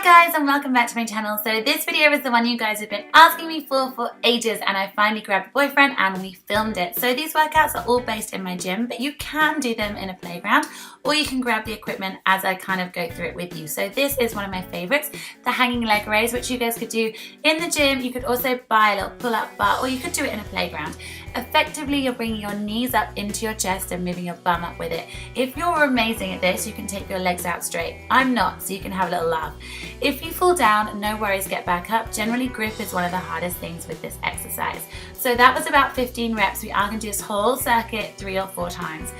Hi guys, and welcome back to my channel. So this video is the one you guys have been asking me for ages, and I finally grabbed a boyfriend and we filmed it. So these workouts are all based in my gym, but you can do them in a playground, or you can grab the equipment as I kind of go through it with you. So this is one of my favorites, the hanging leg raise, which you guys could do in the gym. You could also buy a little pull-up bar, or you could do it in a playground. Effectively, you're bringing your knees up into your chest and moving your bum up with it. If you're amazing at this, you can take your legs out straight. I'm not, so you can have a little laugh. If you fall down, no worries, get back up. Generally, grip is one of the hardest things with this exercise. So that was about 15 reps. We are going to do this whole circuit 3 or 4 times.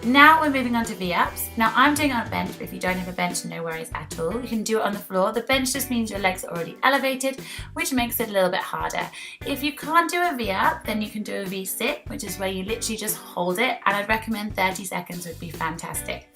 Now we're moving on to V-ups. Now I'm doing it on a bench, but if you don't have a bench, no worries at all. You can do it on the floor. The bench just means your legs are already elevated, which makes it a little bit harder. If you can't do a V-up, then you can do a V-sit, which is where you literally just hold it, and I'd recommend 30 seconds would be fantastic.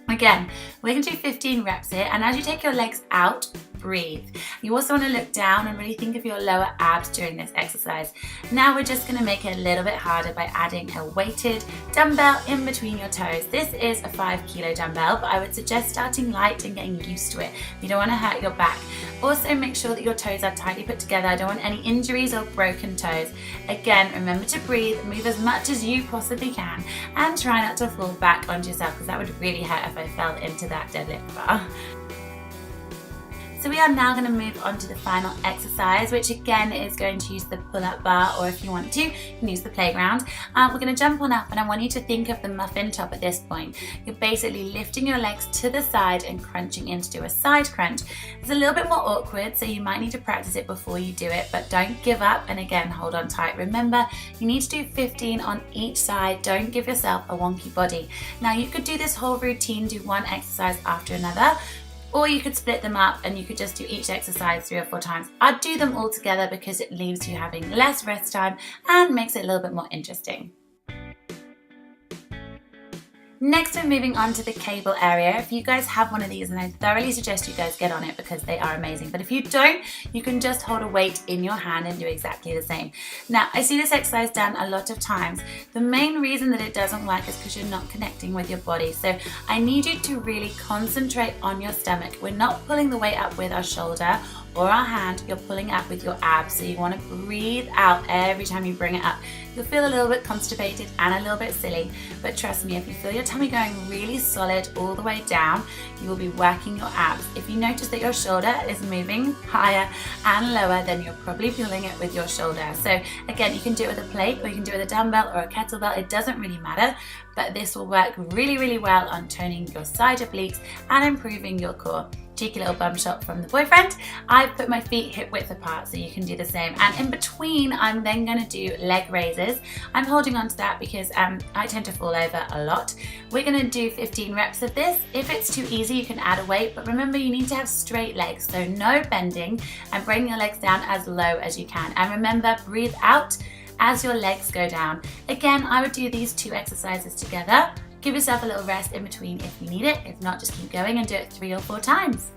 Again, we're going to do 15 reps here, and as you take your legs out, breathe. You also want to look down and really think of your lower abs during this exercise. Now we're just going to make it a little bit harder by adding a weighted dumbbell in between your toes. This is a 5 kilo dumbbell, but I would suggest starting light and getting used to it. You don't want to hurt your back. Also make sure that your toes are tightly put together. I don't want any injuries or broken toes. Again, remember to breathe, move as much as you possibly can, and try not to fall back onto yourself, because that would really hurt if I fell into that deadlift bar. So we are now going to move on to the final exercise, which again is going to use the pull-up bar, or if you want to, you can use the playground. We're going to jump on up, and I want you to think of the muffin top at this point. You're basically lifting your legs to the side and crunching in to do a side crunch. It's a little bit more awkward, so you might need to practice it before you do it, but don't give up, and again, hold on tight. Remember, you need to do 15 on each side. Don't give yourself a wonky body. Now you could do this whole routine, do one exercise after another, or you could split them up and you could just do each exercise 3 or 4 times. I'd do them all together because it leaves you having less rest time and makes it a little bit more interesting. Next, we're moving on to the cable area. If you guys have one of these, and I thoroughly suggest you guys get on it because they are amazing. But if you don't, you can just hold a weight in your hand and do exactly the same. Now, I see this exercise done a lot of times. The main reason that it doesn't work is because you're not connecting with your body. So I need you to really concentrate on your stomach. We're not pulling the weight up with our shoulder or our hand, you're pulling up with your abs. So you want to breathe out every time you bring it up. You'll feel a little bit constipated and a little bit silly, but trust me, if you feel your tummy going really solid all the way down, you will be working your abs. If you notice that your shoulder is moving higher and lower, then you're probably feeling it with your shoulder. So again, you can do it with a plate, or you can do it with a dumbbell or a kettlebell. It doesn't really matter, but this will work really, really well on toning your side obliques and improving your core. Cheeky little bum shot from the boyfriend. I've put my feet hip width apart, so you can do the same. And in between, I'm then going to do leg raises. I'm holding on to that because I tend to fall over a lot. We're going to do 15 reps of this. If it's too easy, you can add a weight, but remember, you need to have straight legs, so no bending, and bring your legs down as low as you can. And remember, breathe out as your legs go down. Again, I would do these 2 exercises together. Give yourself a little rest in between if you need it. If not, just keep going and do it 3 or 4 times.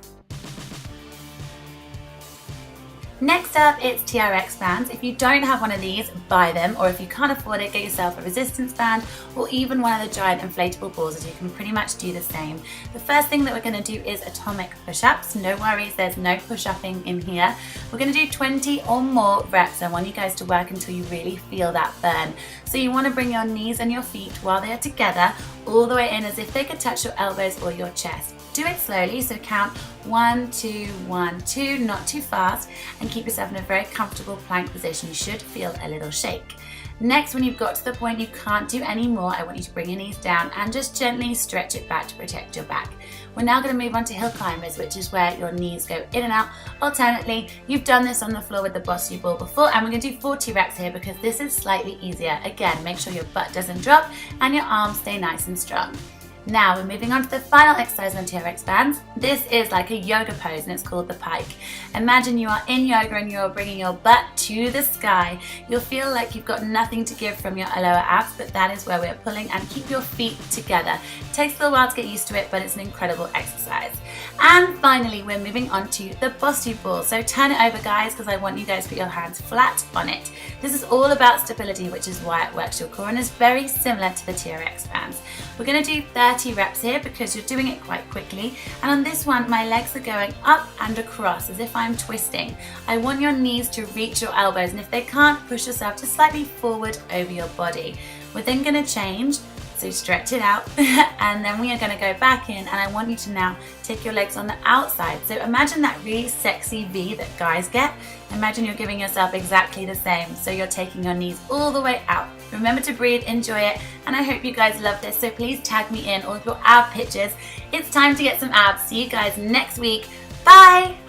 Next up, it's TRX bands. If you don't have one of these, buy them, or if you can't afford it, get yourself a resistance band or even one of the giant inflatable balls, as you can pretty much do the same. The first thing that we're going to do is atomic push-ups. No worries, there's no push-upping in here. We're going to do 20 or more reps. I want you guys to work until you really feel that burn. So you want to bring your knees and your feet while they are together all the way in, as if they could touch your elbows or your chest. Do it slowly, so count 1, 2, 1, 2, not too fast, and keep yourself in a very comfortable plank position. You should feel a little shake. Next, when you've got to the point you can't do any more, I want you to bring your knees down and just gently stretch it back to protect your back. We're now going to move on to hill climbers, which is where your knees go in and out alternately. You've done this on the floor with the bossy ball before, and we're going to do 40 reps here because this is slightly easier. Again, make sure your butt doesn't drop and your arms stay nice and strong. Now we're moving on to the final exercise on TRX bands. This is like a yoga pose, and it's called the pike. Imagine you are in yoga and you're bringing your butt to the sky. You'll feel like you've got nothing to give from your lower abs, but that is where we're pulling, and keep your feet together. It takes a little while to get used to it, but it's an incredible exercise. And finally, we're moving on to the bossy ball. So turn it over, guys, because I want you guys to put your hands flat on it. This is all about stability, which is why it works your core and is very similar to the TRX bands. We're going to do 30 30 reps here because you're doing it quite quickly. And on this one, my legs are going up and across as if I'm twisting. I want your knees to reach your elbows, and if they can't, push yourself just slightly forward over your body. We're then going to change, so stretch it out, and then we are going to go back in, and I want you to now take your legs on the outside. So imagine that really sexy V that guys get. Imagine you're giving yourself exactly the same. So you're taking your knees all the way out. Remember to breathe, enjoy it, and I hope you guys love this. So please tag me in all of your ab pictures. It's time to get some abs. See you guys next week. Bye!